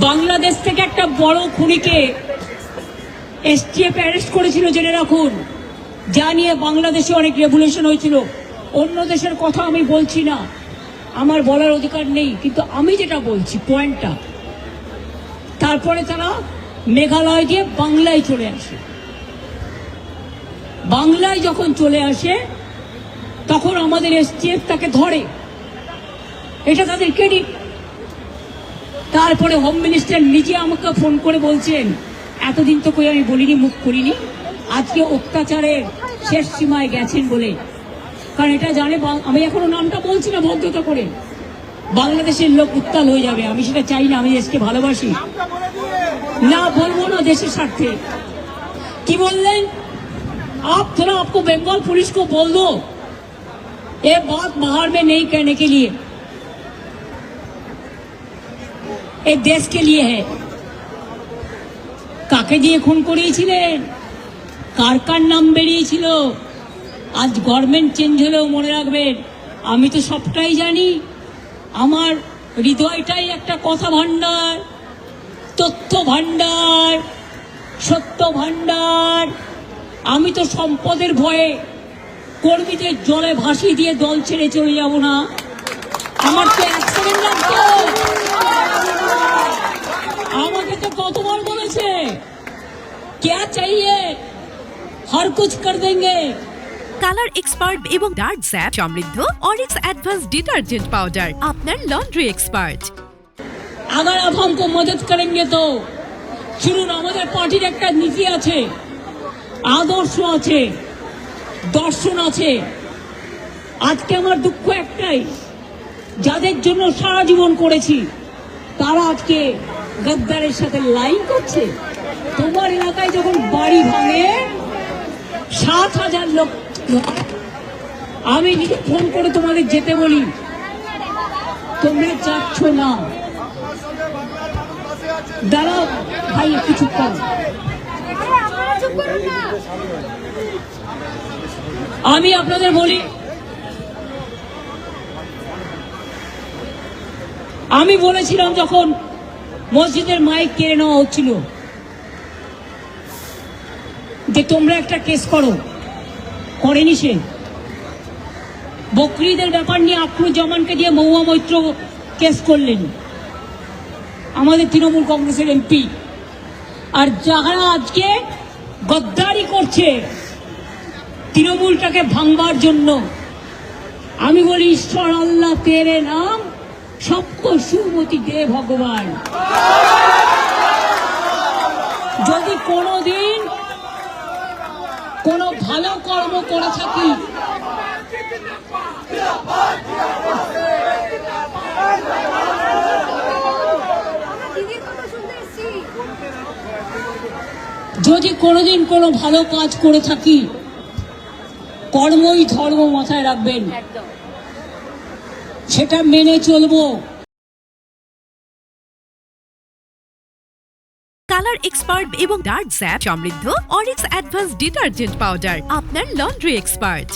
বাংলাদেশ থেকে একটা বড় খুনিকে এসটিএফ অ্যারেস্ট করেছিল, জেনে রাখুন। যা নিয়ে বাংলাদেশে অনেক রেভলিউশন হয়েছিল। অন্য দেশের কথা আমি বলছি না, আমার বলার অধিকার নেই, কিন্তু আমি যেটা বলছি পয়েন্টটা। তারপরে তারা মেঘালয় দিয়ে বাংলায় চলে আসে। বাংলায় যখন চলে আসে তখন আমাদের এসটিএফ তাকে ধরে, এটা তাদের ক্রেডিট। তারপরে হোম মিনিস্টার নিজে আমাকে ফোন করে বলছেন, এতদিন তো কই আমি বলিনি, মুখ করিনি, আজকে অত্যাচারের শেষ সীমায় গেছেন বলে। কারণ এটা জানে, আমি এখনো নামটা বলছি না ভদ্রতা করে, বাংলাদেশের লোক উত্তাল হয়ে যাবে। আমি সেটা চাই না, আমি দেশকে ভালোবাসি না, বলবো না দেশের স্বার্থে। কি বললেন? आप थोड़ा आपको बंगाल पुलिस को बोल दो ये बात बाहर में नहीं कहने के लिए, एक देश के लिए है। কাকে দিয়ে খুন করিয়েছিলেন, কার কার নাম বেরিয়েছিল? আজ গভর্নমেন্ট চেঞ্জ হলেও মনে রাখবেন, আমি তো সবটাই জানি। আমার হৃদয়টাই একটা কথা ভান্ডার, তথ্য ভান্ডার, সত্য ভান্ডার। আমি তো সম্পদের ভয়ে কর্মীদের জলে ভাসিয়ে দিয়ে দল ছেড়ে চলে যাব না। আমার তো এক সেকেন্ড লাগতো। আমাকে তো কতবার বলেছে क्या चाहिए हर कुछ कर देंगे। কালার এক্সপার্ট এবং ডার্ক স্যাপ সমৃদ্ধ অরিক্স অ্যাডভান্স ডিটারজেন্ট পাউডার আপনার লন্ড্রি এক্সপার্ট। अगर आप हमको मदद करेंगे तो শুনুন, আমাদের পার্টির একটা নীতি আছে, আদর্শ আছে, দর্শন আছে। আজকে আমার দুঃখ একটাই, যাদের জন্য সারা জীবন করেছি তারা আজকে গদ্দারের সাথে লাইন করছে। তোমার এলাকায় যখন বাড়ি ভাঙে 7,000 লোক, আমি নিজে ফোন করে তোমাদের যেতে বলি, তোমরা যাচ্ছ না। দাঁড়াও ভাই, একটু চুপ করো। আমি আপনাদের বলি, আমি বলেছিলাম যখন মসজিদের মাইক কেড়ে নেওয়া হচ্ছিল যে তোমরা একটা কেস করো, করেনি সে। বকরিদের ব্যাপার নিয়ে আখরুজ্জামানকে দিয়ে মহুয়া মৈত্র কেস করলেন, আমাদের তৃণমূল কংগ্রেসের এমপি। আর যারা আজকে গদ্দারি করছে তৃণমূলটাকে ভাঙবার জন্য, আমি বলি ঈশ্বর আল্লাহ তেরে নাম সবকো সুমতি দে ভগবান। যদি কোনোদিন কোনো ভালো কর্ম করে থাকি, যদি কোনোদিন কোনো ভালো কাজ করে থাকি, কর্মই ধর্ম মাথায় রাখবেন, সেটা মেনে চলবো। কালার এক্সপার্ট এবং ডার্ক স্যাপ সমৃদ্ধ অরিক্স অ্যাডভান্স ডিটারজেন্ট পাউডার আপনার লন্ড্রি এক্সপার্ট।